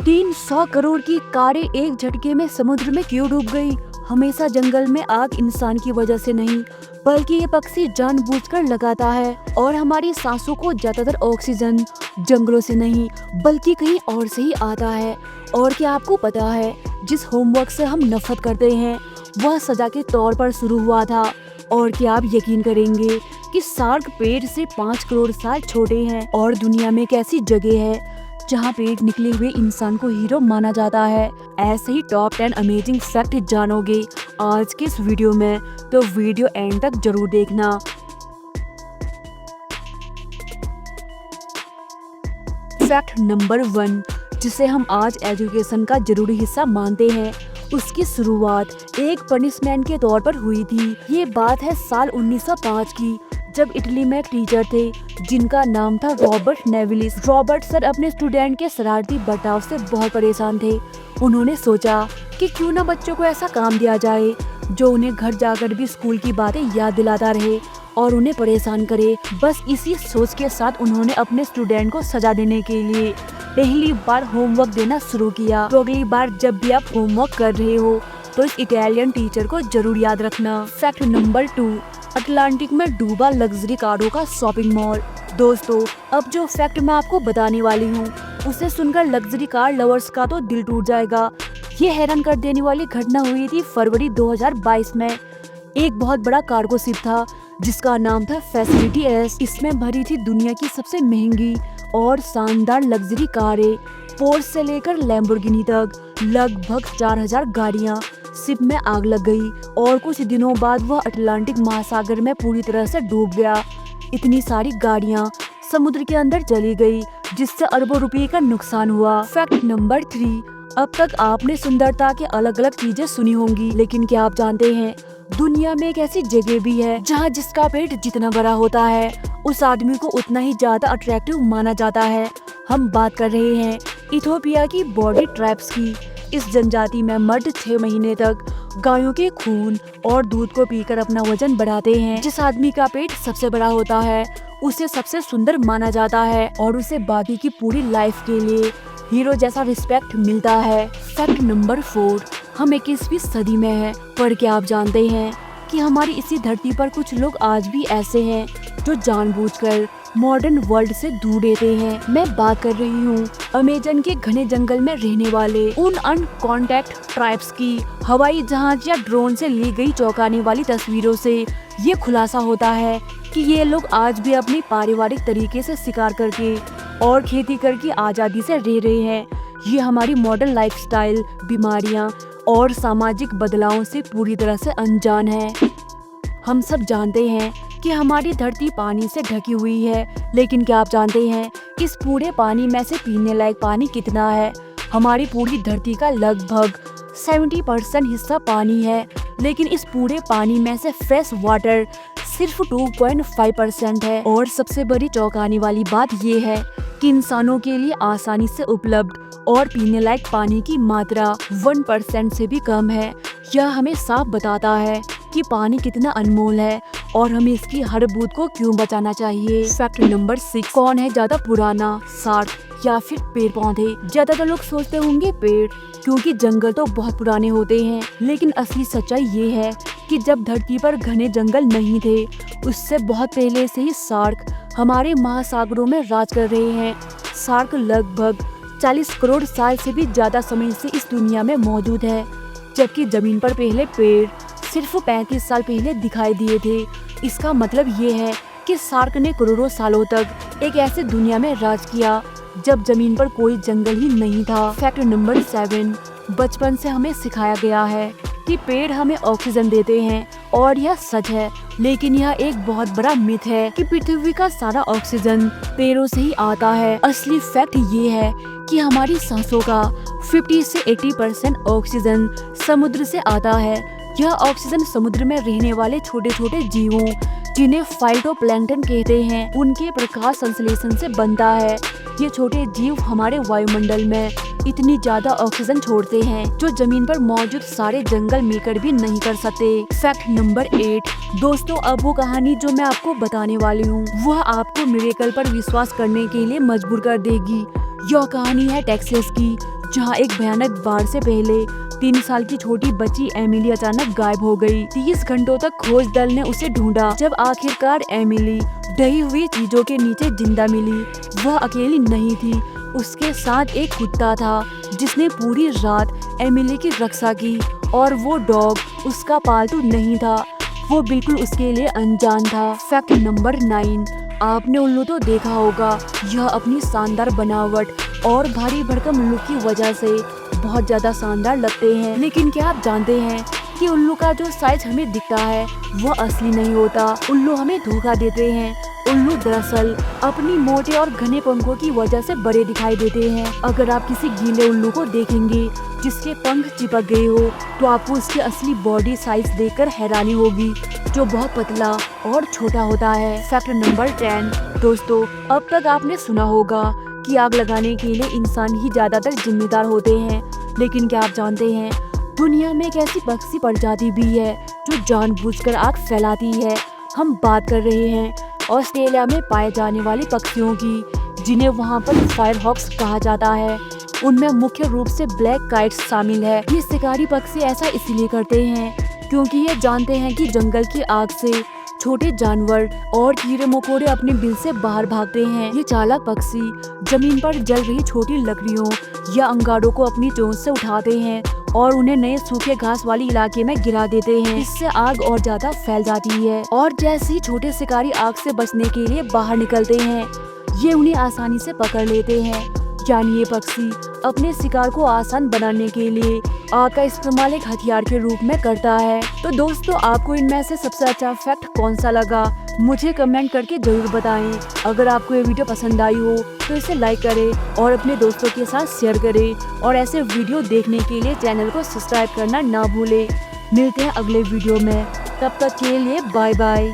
300 करोड़ की कारें एक झटके में समुद्र में क्यों डूब गई? हमेशा जंगल में आग इंसान की वजह से नहीं, बल्कि ये पक्षी जानबूझकर लगाता है। और हमारी सांसों को ज्यादातर ऑक्सीजन जंगलों से नहीं, बल्कि कहीं और से ही आता है। और क्या आपको पता है, जिस होमवर्क से हम नफरत करते हैं वह सजा के तौर पर शुरू हुआ था। और क्या आप यकीन करेंगे कि शार्क पेड़ से 5 करोड़ साल छोटे हैं? और दुनिया में एक ऐसी जगह है जहाँ पेड़ निकले हुए इंसान को हीरो माना जाता है। ऐसे ही टॉप 10 अमेजिंग फैक्ट जानोगे आज के इस वीडियो में, तो वीडियो एंड तक जरूर देखना। फैक्ट नंबर 1, जिसे हम आज एजुकेशन का जरूरी हिस्सा मानते हैं, उसकी शुरुआत एक पनिशमेंट के तौर पर हुई थी। ये बात है साल 1905 की, जब इटली में एक टीचर थे जिनका नाम था रॉबर्ट नेविलिस। रॉबर्ट सर अपने स्टूडेंट के शरारती बर्ताव से बहुत परेशान थे। उन्होंने सोचा कि क्यों ना बच्चों को ऐसा काम दिया जाए जो उन्हें घर जाकर भी स्कूल की बातें याद दिलाता रहे और उन्हें परेशान करे। बस इसी सोच के साथ उन्होंने अपने स्टूडेंट को सजा देने के लिए पहली बार होमवर्क देना शुरू किया। तो अगली बार जब भी आप होमवर्क कर रहे हो तो इस इटालियन टीचर को जरूर याद रखना। फैक्ट नंबर 2, अटलांटिक में डूबा लग्जरी कारों का शॉपिंग मॉल। दोस्तों, अब जो फैक्ट मैं आपको बताने वाली हूँ उसे सुनकर लग्जरी कार लवर्स का तो दिल टूट जाएगा। ये हैरान कर देने वाली घटना हुई थी फरवरी 2022 में। एक बहुत बड़ा कार्गो शिप था जिसका नाम था फैसिलिटी एस। इसमें भरी थी दुनिया की सबसे महंगी और शानदार लग्जरी कारें, पोर्श से लेकर लैम्बोर्गिनी तक। लगभग 4000 गाड़ियाँ। शिप में आग लग गई और कुछ दिनों बाद वह अटलांटिक महासागर में पूरी तरह से डूब गया। इतनी सारी गाड़ियाँ समुद्र के अंदर चली गई, जिससे अरबों रुपए का नुकसान हुआ। फैक्ट नंबर 3, अब तक आपने सुंदरता के अलग अलग चीजें सुनी होंगी, लेकिन क्या आप जानते हैं दुनिया में एक ऐसी जगह भी है जहाँ जिसका पेट जितना बड़ा होता है उस आदमी को उतना ही ज्यादा अट्रैक्टिव माना जाता है। हम बात कर रहे हैं इथियोपिया की बॉडी ट्राइब्स की। इस जनजाति में मर्द 6 महीने तक गायों के खून और दूध को पीकर अपना वजन बढ़ाते हैं। जिस आदमी का पेट सबसे बड़ा होता है उसे सबसे सुंदर माना जाता है और उसे बाकी की पूरी लाइफ के लिए हीरो जैसा रिस्पेक्ट मिलता है। फैक्ट नंबर 4, हम 21वीं सदी में हैं, पर क्या आप जानते हैं कि हमारी इसी धरती पर कुछ लोग आज भी ऐसे हैं जो जानबूझकर मॉडर्न वर्ल्ड से दूर रहते हैं। मैं बात कर रही हूँ अमेजन के घने जंगल में रहने वाले उन अनकॉन्टैक्ट ट्राइब्स की। हवाई जहाज या ड्रोन से ली गई चौंकाने वाली तस्वीरों से ये खुलासा होता है कि ये लोग आज भी अपनी पारिवारिक तरीके से शिकार करके और खेती करके आजादी से रह रहे हैं। ये हमारी मॉडर्न लाइफस्टाइल, बीमारियाँ और सामाजिक बदलावों से पूरी तरह से अनजान है। हम सब जानते हैं कि हमारी धरती पानी से ढकी हुई है, लेकिन क्या आप जानते हैं इस पूरे पानी में से पीने लायक पानी कितना है? हमारी पूरी धरती का लगभग 70% हिस्सा पानी है, लेकिन इस पूरे पानी में से फ्रेश वाटर सिर्फ 2.5% है। और सबसे बड़ी चौंकाने वाली बात ये है कि इंसानों के लिए आसानी से उपलब्ध और पीने लायक पानी की मात्रा 1% से भी कम है। यह हमें साफ बताता है कि पानी कितना अनमोल है और हमें इसकी हर बूंद को क्यों बचाना चाहिए। फैक्ट नंबर 6, कौन है ज्यादा पुराना, शार्क या फिर पेड़ पौधे? ज्यादातर लोग सोचते होंगे पेड़, क्योंकि जंगल तो बहुत पुराने होते हैं, लेकिन असली सच्चाई ये है कि जब धरती पर घने जंगल नहीं थे उससे बहुत पहले से ही शार्क हमारे महासागरों में राज कर रहे हैं। शार्क लगभग 40 करोड़ साल से भी ज्यादा समय से इस दुनिया में मौजूद है, जबकि जमीन पर पहले पेड़ सिर्फ 35 साल पहले दिखाई दिए थे। इसका मतलब ये है कि शार्क ने करोड़ों सालों तक एक ऐसी दुनिया में राज किया जब जमीन पर कोई जंगल ही नहीं था। फैक्ट नंबर 7, बचपन से हमें सिखाया गया है कि पेड़ हमें ऑक्सीजन देते हैं और यह सच है, लेकिन यह एक बहुत बड़ा मिथ है कि पृथ्वी का सारा ऑक्सीजन पेड़ों से ही आता है। असली फैक्ट ये है कि हमारी सांसों का 50 से 80% ऑक्सीजन समुद्र से आता है। यह ऑक्सीजन समुद्र में रहने वाले छोटे छोटे जीवों, जिन्हें फाइटोप्लैंक्टन कहते हैं, उनके प्रकाश संश्लेषण से बनता है। ये छोटे जीव हमारे वायुमंडल में इतनी ज्यादा ऑक्सीजन छोड़ते हैं जो जमीन पर मौजूद सारे जंगल मिलकर भी नहीं कर सकते। फैक्ट नंबर 8, दोस्तों अब वो कहानी जो मैं आपको बताने वाली हूँ वह आपको मिरेकल पर विश्वास करने के लिए मजबूर कर देगी। यह कहानी है टेक्सास की, जहां एक भयानक बाढ़ से पहले 3 साल की छोटी बच्ची एमिली अचानक गायब हो गई। 30 घंटों तक खोज दल ने उसे ढूंढा। जब आखिरकार एमिली ढही हुई चीजों के नीचे जिंदा मिली, वह अकेली नहीं थी। उसके साथ एक कुत्ता था जिसने पूरी रात एमिली की रक्षा की, और वो डॉग उसका पालतू नहीं था, वो बिल्कुल उसके लिए अनजान था। फैक्ट नंबर 9, आपने उल्लू तो देखा होगा। यह अपनी शानदार बनावट और भारी भरकम लुक की वजह से बहुत ज्यादा शानदार लगते हैं, लेकिन क्या आप जानते हैं कि उल्लू का जो साइज हमें दिखता है वह असली नहीं होता। उल्लू हमें धोखा देते हैं। उल्लू दरअसल अपनी मोटे और घने पंखों की वजह से बड़े दिखाई देते हैं। अगर आप किसी गीले उल्लू को देखेंगे जिसके पंख चिपक गए हो, तो आपको उसकी असली बॉडी साइज देखकर हैरानी होगी, जो बहुत पतला और छोटा होता है। फैक्ट नंबर 10, दोस्तों अब तक आपने सुना होगा कि आग लगाने के लिए इंसान ही ज्यादातर जिम्मेदार होते हैं, लेकिन क्या आप जानते हैं दुनिया में एक ऐसी पक्षी प्रजाति भी है जो जानबूझकर आग फैलाती है। हम बात कर रहे हैं ऑस्ट्रेलिया में पाए जाने वाले पक्षियों की, जिन्हें वहाँ पर फायर हॉक्स कहा जाता है। उनमें मुख्य रूप से ब्लैक काइट्स शामिल है। ये शिकारी पक्षी ऐसा इसलिए करते हैं क्योंकि ये जानते हैं कि जंगल की आग से छोटे जानवर और कीड़े मकोड़े अपने बिल से बाहर भागते हैं। ये चालाक पक्षी जमीन पर जल रही छोटी लकड़ियों या अंगारों को अपनी चोंच से उठाते हैं और उन्हें नए सूखे घास वाली इलाके में गिरा देते हैं। इससे आग और ज्यादा फैल जाती है, और जैसे ही छोटे शिकारी आग से बचने के लिए बाहर निकलते हैं, ये उन्हें आसानी से पकड़ लेते हैं। यानी ये पक्षी अपने शिकार को आसान बनाने के लिए आग का इस्तेमाल एक हथियार के रूप में करता है। तो दोस्तों आपको इनमें से सबसे अच्छा फैक्ट कौन सा लगा, मुझे कमेंट करके जरूर बताएं। अगर आपको ये वीडियो पसंद आई हो तो इसे लाइक करें और अपने दोस्तों के साथ शेयर करें, और ऐसे वीडियो देखने के लिए चैनल को सब्सक्राइब करना ना भूलें। मिलते हैं अगले वीडियो में, तब तक के लिए बाय बाय।